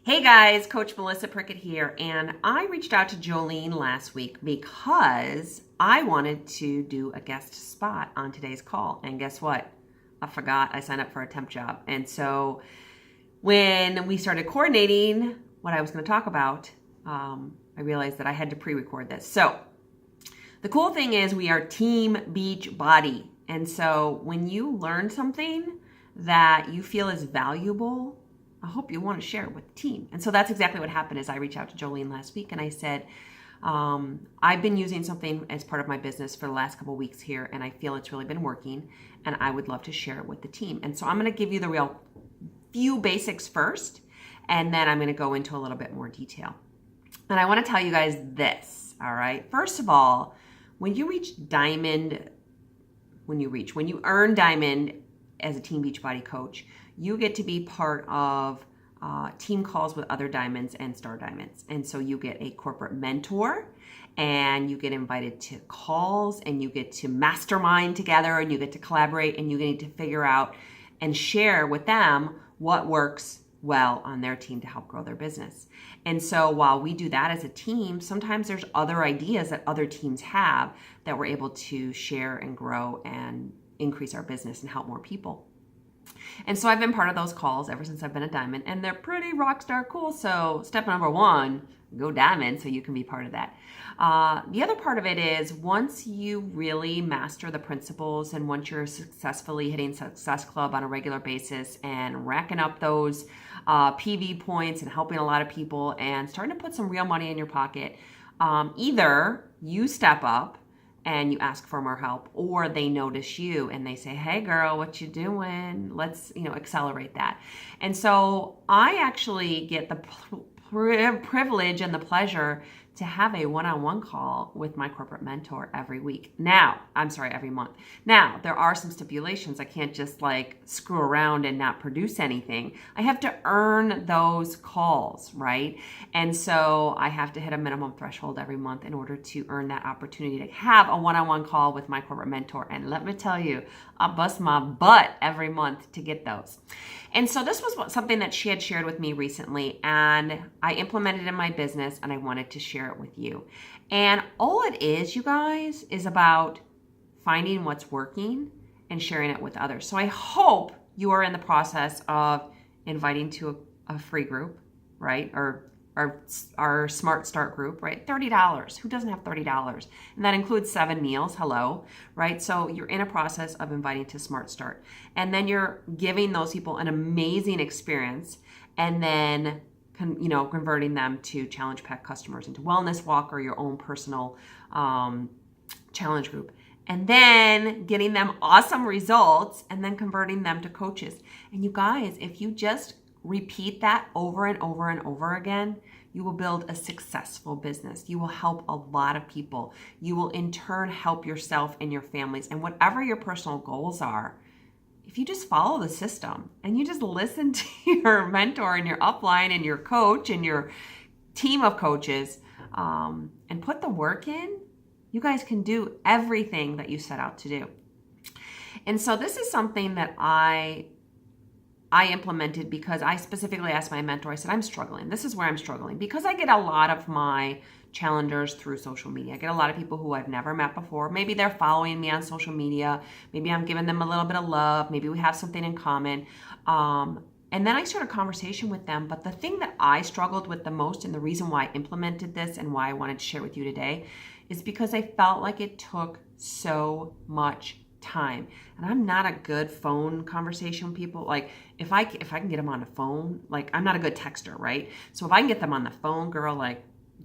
Hey guys, Coach Melissa Prickett here, and I reached out to Jolene last week because I wanted to do a guest spot on today's call. And guess what? I forgot I signed up for a temp job. And so when we started coordinating what I was going to talk about, I realized that I had to pre-record this. So the cool thing is we are Team Beachbody. And so when you learn something that you feel is valuable, I hope you want to share it with the team. And so that's exactly what happened. Is I reached out to Jolene last week and I said, I've been using something as part of my business for the last couple of weeks here, and I feel it's really been working, and I would love to share it with the team. And so I'm going to give you the real few basics first, and then I'm going to go into a little bit more detail. And I want to tell you guys this, all right? First of all, when you earn Diamond as a Team Beachbody coach, you get to be part of team calls with other Diamonds and Star Diamonds. And so you get a corporate mentor, and you get invited to calls, and you get to mastermind together, and you get to collaborate, and you get to figure out and share with them what works well on their team to help grow their business. And so while we do that as a team, sometimes there's other ideas that other teams have that we're able to share and grow and increase our business and help more people. And so I've been part of those calls ever since I've been a Diamond, and they're pretty rock star cool. So step number one, go Diamond so you can be part of that. The other part of it is once you really master the principles, and once you're successfully hitting Success Club on a regular basis and racking up those PV points and helping a lot of people and starting to put some real money in your pocket, either you step up and you ask for more help, or they notice you and they say, hey girl, what you doing? Let's, accelerate that. And so I actually get the privilege and the pleasure to have a one-on-one call with my corporate mentor every month. Now, there are some stipulations. I can't just screw around and not produce anything. I have to earn those calls, right? And so I have to hit a minimum threshold every month in order to earn that opportunity to have a one-on-one call with my corporate mentor. And let me tell you, I bust my butt every month to get those. And so this was something that she had shared with me recently, and I implemented it in my business, and I wanted to share it with you. And all it is, you guys, is about finding what's working and sharing it with others. So I hope you are in the process of inviting to a free group, right? Or our Smart Start group, right? $30. Who doesn't have $30? And that includes 7 meals. Hello, right? So you're in a process of inviting to Smart Start. And then you're giving those people an amazing experience, and then converting them to Challenge Pack customers into Wellness Walk or your own personal challenge group. And then getting them awesome results, and then converting them to coaches. And you guys, if you just repeat that over and over and over again, you will build a successful business. You will help a lot of people. You will in turn help yourself and your families. And whatever your personal goals are, if you just follow the system and you just listen to your mentor and your upline and your coach and your team of coaches, and put the work in, you guys can do everything that you set out to do. And so this is something that I implemented because I specifically asked my mentor, I said, I'm struggling. This is where I'm struggling, because I get a lot of my challengers through social media. I get a lot of people who I've never met before. Maybe they're following me on social media. Maybe I'm giving them a little bit of love. Maybe we have something in common. And then I start a conversation with them. But the thing that I struggled with the most, and the reason why I implemented this and why I wanted to share with you today, is because I felt like it took so much time. And I'm not a good phone conversation with people. If I can get them on the phone, I'm not a good texter, right? So if I can get them on the phone, girl,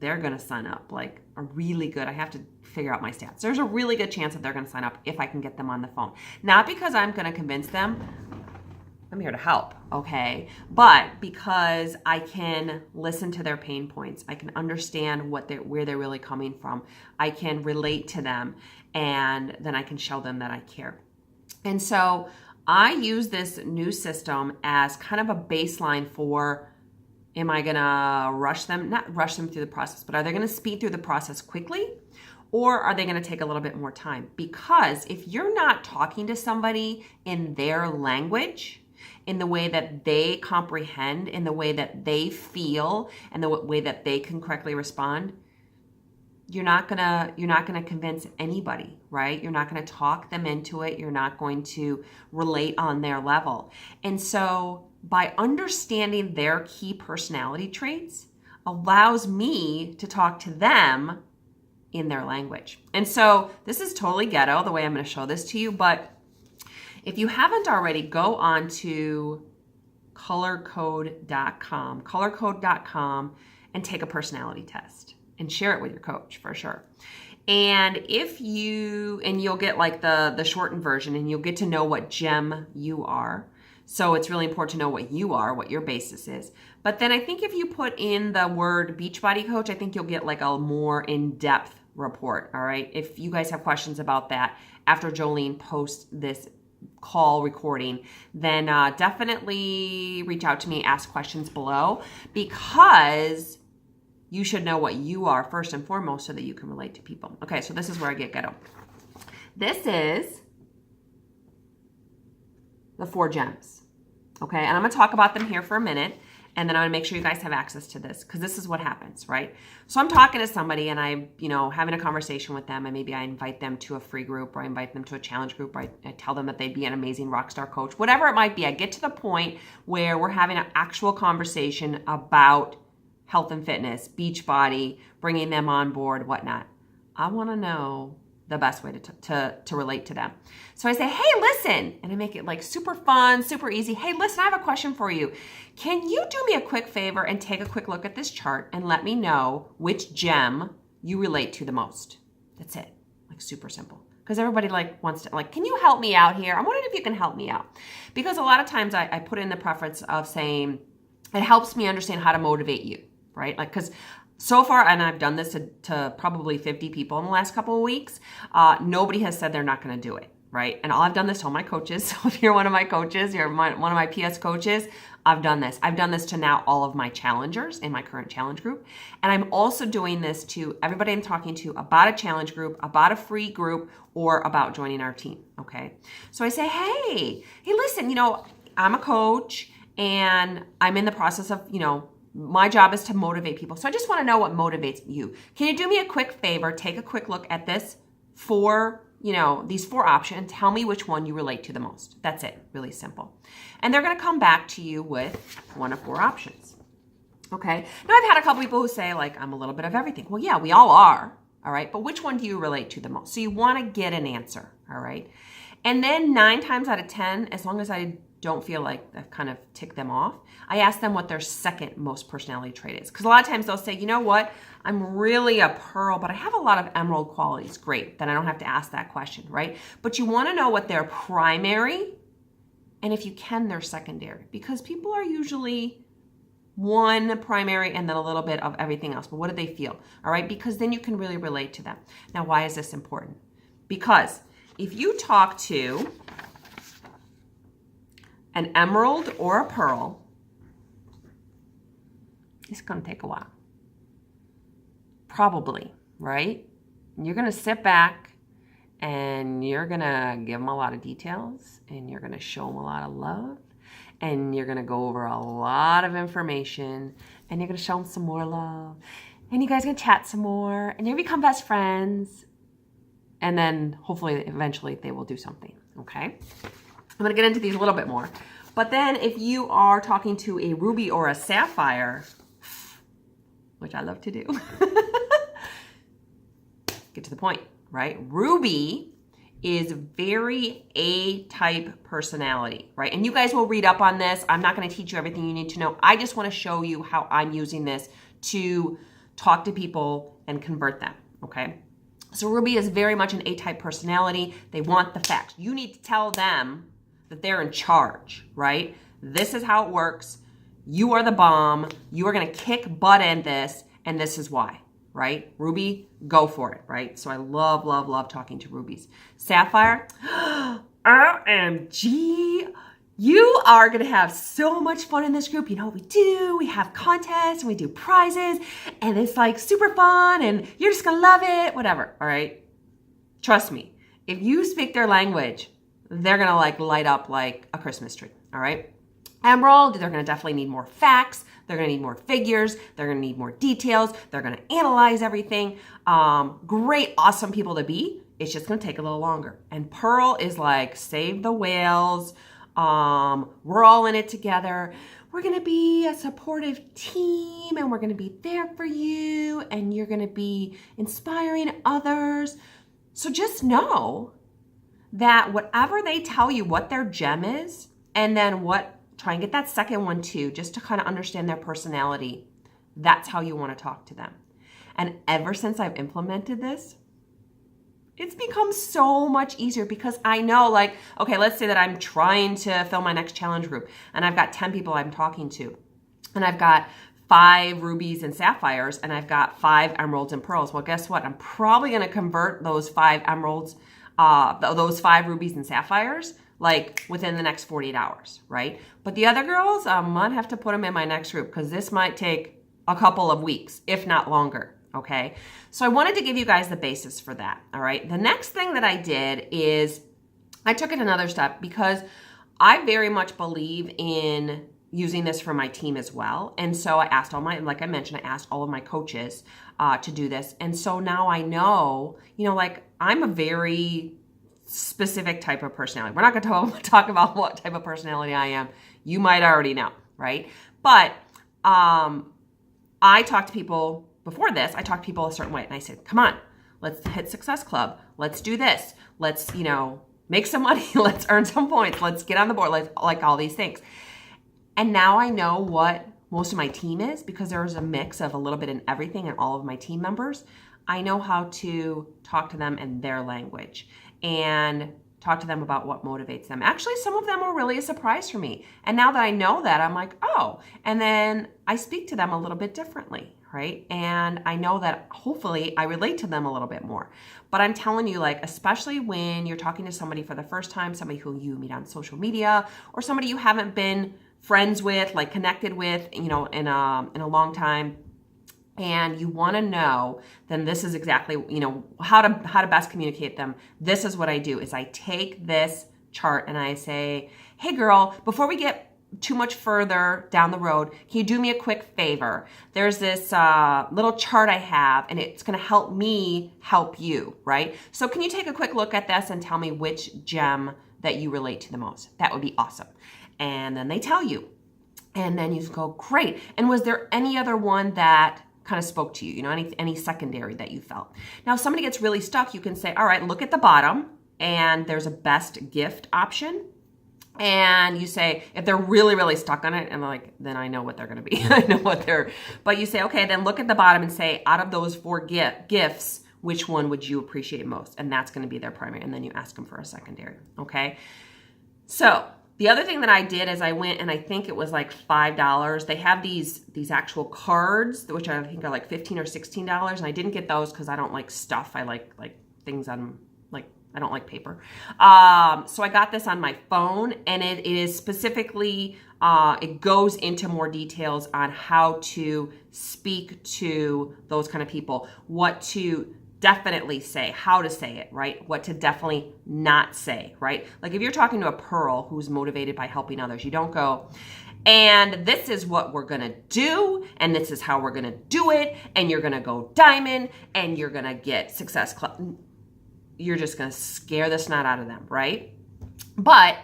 they're going to sign up. A really good, I have to figure out my stats. There's a really good chance that they're going to sign up if I can get them on the phone. Not because I'm going to convince them. I'm here to help, okay? But because I can listen to their pain points, I can understand where they're really coming from. I can relate to them, and then I can show them that I care. And so I use this new system as kind of a baseline for, am I gonna not rush them through the process, but are they gonna speed through the process quickly? Or are they gonna take a little bit more time? Because if you're not talking to somebody in their language, in the way that they comprehend, in the way that they feel, and the way that they can correctly respond, you're not gonna convince anybody, right? You're not gonna talk them into it. You're not going to relate on their level. And so by understanding their key personality traits allows me to talk to them in their language. And so this is totally ghetto, the way I'm gonna show this to you, but if you haven't already, go on to colorcode.com, and take a personality test and share it with your coach for sure. And you'll get like the shortened version, and you'll get to know what gem you are. So it's really important to know what you are, what your basis is. But then I think if you put in the word Beachbody coach, I think you'll get like a more in-depth report, all right? If you guys have questions about that after Jolene posts this call recording, then definitely reach out to me, ask questions below, because you should know what you are first and foremost so that you can relate to people. Okay, so this is where I get ghetto. This is the 4 gems, okay? And I'm gonna talk about them here for a minute, and then I'm gonna make sure you guys have access to this, because this is what happens, right? So I'm talking to somebody and I'm, having a conversation with them, and maybe I invite them to a free group, or I invite them to a challenge group, or I tell them that they'd be an amazing rock star coach, whatever it might be. I get to the point where we're having an actual conversation about health and fitness, Beachbody, bringing them on board, whatnot. I wanna know the best way to relate to them. So I say, hey, listen, and I make it like super fun, super easy. Hey, listen, I have a question for you. Can you do me a quick favor and take a quick look at this chart and let me know which gem you relate to the most? That's it, like super simple. Because everybody wants to, can you help me out here? I'm wondering if you can help me out. Because a lot of times I put in the preference of saying, it helps me understand how to motivate you, right? Because so far, and I've done this to probably 50 people in the last couple of weeks, nobody has said they're not going to do it, right? And I've done this to all my coaches. So if you're one of my coaches, you're one of my PS coaches, I've done this. I've done this to now all of my challengers in my current challenge group. And I'm also doing this to everybody I'm talking to about a challenge group, about a free group, or about joining our team, okay? So I say, hey, listen, I'm a coach, and I'm in the process of, my job is to motivate people. So I just want to know what motivates you. Can you do me a quick favor? Take a quick look at these 4 options. Tell me which one you relate to the most. That's it. Really simple. And they're going to come back to you with one of 4 options. Okay. Now I've had a couple people who say I'm a little bit of everything. Well, yeah, we all are. All right. But which one do you relate to the most? So you want to get an answer. All right. And then 9 times out of 10, as long as I don't feel like I've kind of ticked them off, I ask them what their second most personality trait is. Because a lot of times they'll say, you know what, I'm really a pearl, but I have a lot of emerald qualities. Great, then I don't have to ask that question, right? But you want to know what their primary, and if you can, their secondary. Because people are usually one primary and then a little bit of everything else. But what do they feel? All right, because then you can really relate to them. Now, why is this important? Because if you talk to an emerald or a pearl, it's going to take a while. Probably, right? You're going to sit back and you're going to give them a lot of details, and you're going to show them a lot of love, and you're going to go over a lot of information, and you're going to show them some more love, and you guys are going to chat some more, and you become best friends, and then hopefully eventually they will do something, okay? I'm going to get into these a little bit more. But then if you are talking to a ruby or a sapphire, which I love to do, get to the point, right? Ruby is very A-type personality, right? And you guys will read up on this. I'm not going to teach you everything you need to know. I just want to show you how I'm using this to talk to people and convert them, okay? So Ruby is very much an A-type personality. They want the facts. You need to tell them that they're in charge, right? This is how it works. You are the bomb. You are going to kick butt in this, and this is why, right? Ruby, go for it, right? So I love, love, love talking to rubies. Sapphire, OMG, you are going to have so much fun in this group. You know what we do? We have contests, and we do prizes, and it's super fun, and you're just going to love it, whatever, all right? Trust me, if you speak their language, they're going to light up like a Christmas tree, all right? Emerald, they're going to definitely need more facts. They're going to need more figures. They're going to need more details. They're going to analyze everything. Great, awesome people to be. It's just going to take a little longer. And Pearl is like, save the whales. We're all in it together. We're going to be a supportive team, and we're going to be there for you, and you're going to be inspiring others. So just know that whatever they tell you what their gem is, and then try and get that second one too, just to kind of understand their personality. That's how you want to talk to them. And ever since I've implemented this, it's become so much easier, because I know, like, okay, let's say that I'm trying to fill my next challenge group and I've got 10 people I'm talking to, and I've got 5 rubies and sapphires, and I've got 5 emeralds and pearls. Well, guess what? I'm probably going to convert those 5 emeralds, those 5 rubies and sapphires, like within the next 48 hours, right? But the other girls, I might have to put them in my next group, because this might take a couple of weeks, if not longer, okay? So I wanted to give you guys the basis for that, all right? The next thing that I did is I took it another step, because I very much believe in using this for my team as well. And so I asked like I mentioned, I asked all of my coaches to do this. And so now I know, like, I'm a very specific type of personality. We're not going to talk about what type of personality I am. You might already know, right? But I talk to people before this. I talk to people a certain way, and I said, come on, let's hit Success Club. Let's do this. Let's, make some money. Let's earn some points. Let's get on the board. Let's, like, all these things. And now I know what most of my team is, because there's a mix of a little bit in everything and all of my team members. I know how to talk to them in their language and talk to them about what motivates them. Actually, some of them were really a surprise for me. And now that I know that, I'm like, oh, and then I speak to them a little bit differently, right? And I know that hopefully I relate to them a little bit more. But I'm telling you, like, especially when you're talking to somebody for the first time, somebody who you meet on social media, or somebody you haven't been friends with, like connected with, in a long time, and you want to know, then this is exactly, how to best communicate them. This is what I do, is I take this chart and I say, hey girl, before we get too much further down the road, can you do me a quick favor? There's this little chart I have, and it's going to help me help you, right? So can you take a quick look at this and tell me which gem that you relate to the most? That would be awesome. And then they tell you, and then you go, great. And was there any other one that kind of spoke to you, any secondary that you felt? Now, if somebody gets really stuck, you can say, all right, look at the bottom, and there's a best gift option. And you say, if they're really, really stuck on it, and like, then I know what they're going to be. I know what but you say, okay, then look at the bottom and say, out of those 4 gifts, which one would you appreciate most? And that's going to be their primary. And then you ask them for a secondary. Okay. So the other thing that I did is I went, and I think it was like $5. They have these actual cards, which I think are like $15 or $16. And I didn't get those because I don't like stuff. I like things on, like, I don't like paper. So I got this on my phone, and it is specifically, it goes into more details on how to speak to those kind of people, what to definitely say, how to say it, right? What to definitely not say, right? Like if you're talking to a Pearl who's motivated by helping others, you don't go, and this is what we're going to do, and this is how we're going to do it, and you're going to go diamond, and you're going to get Success Club. You're just going to scare the snot out of them, right? But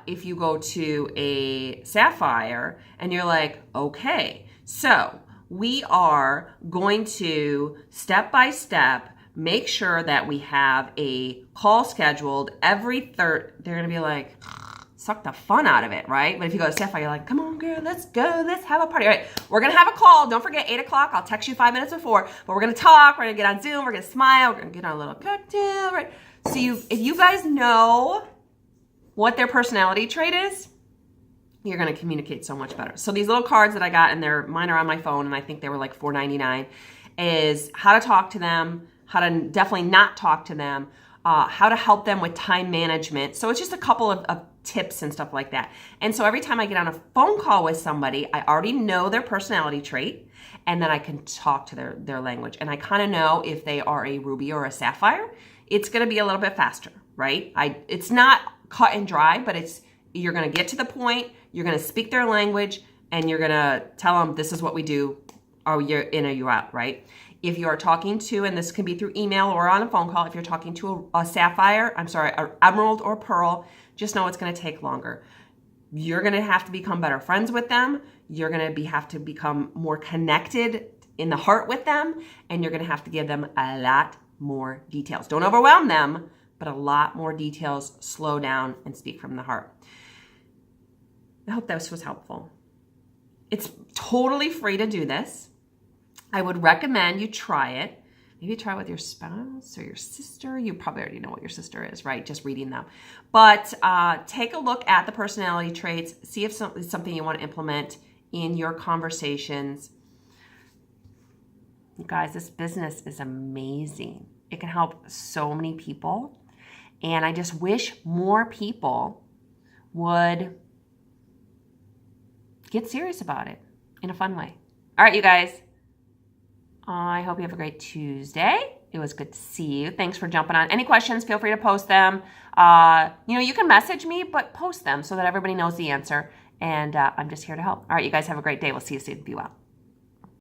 if you go to a sapphire and you're like, okay, so we are going to step by step make sure that we have a call scheduled every third. They're going to be like, suck the fun out of it, right? But if you go to Sapphire, you're like, come on, girl, let's go. Let's have a party. All right, we're going to have a call. Don't forget, 8 o'clock. I'll text you 5 minutes before. But we're going to talk. We're going to get on Zoom. We're going to smile. We're going to get our little cocktail, right? So if you guys know what their personality trait is, you're going to communicate so much better. So these little cards that I got, and mine are on my phone, and I think they were like $4.99, is how to talk to them, how to definitely not talk to them, how to help them with time management. So it's just a couple of tips and stuff like that. And so every time I get on a phone call with somebody, I already know their personality trait, and then I can talk to their language. And I kind of know if they are a ruby or a sapphire. It's going to be a little bit faster, right? It's not cut and dry, but you're going to get to the point. You're going to speak their language and you're going to tell them this is what we do. Are you in or you out, right? If you are talking to, and this can be through email or on a phone call, if you're talking to an emerald or pearl, just know it's going to take longer. You're going to have to become better friends with them. You're going to have to become more connected in the heart with them, and you're going to have to give them a lot more details. Don't overwhelm them, but a lot more details. Slow down and speak from the heart. I hope this was helpful. It's totally free to do this. I would recommend you try it. Maybe try it with your spouse or your sister. You probably already know what your sister is, right? Just reading them. But take a look at the personality traits. See if it's something you want to implement in your conversations. You guys, this business is amazing. It can help so many people. And I just wish more people would get serious about it in a fun way. All right, you guys. I hope you have a great Tuesday. It was good to see you. Thanks for jumping on. Any questions, feel free to post them. You can message me, but post them so that everybody knows the answer. And I'm just here to help. All right, you guys have a great day. We'll see you soon. Be well.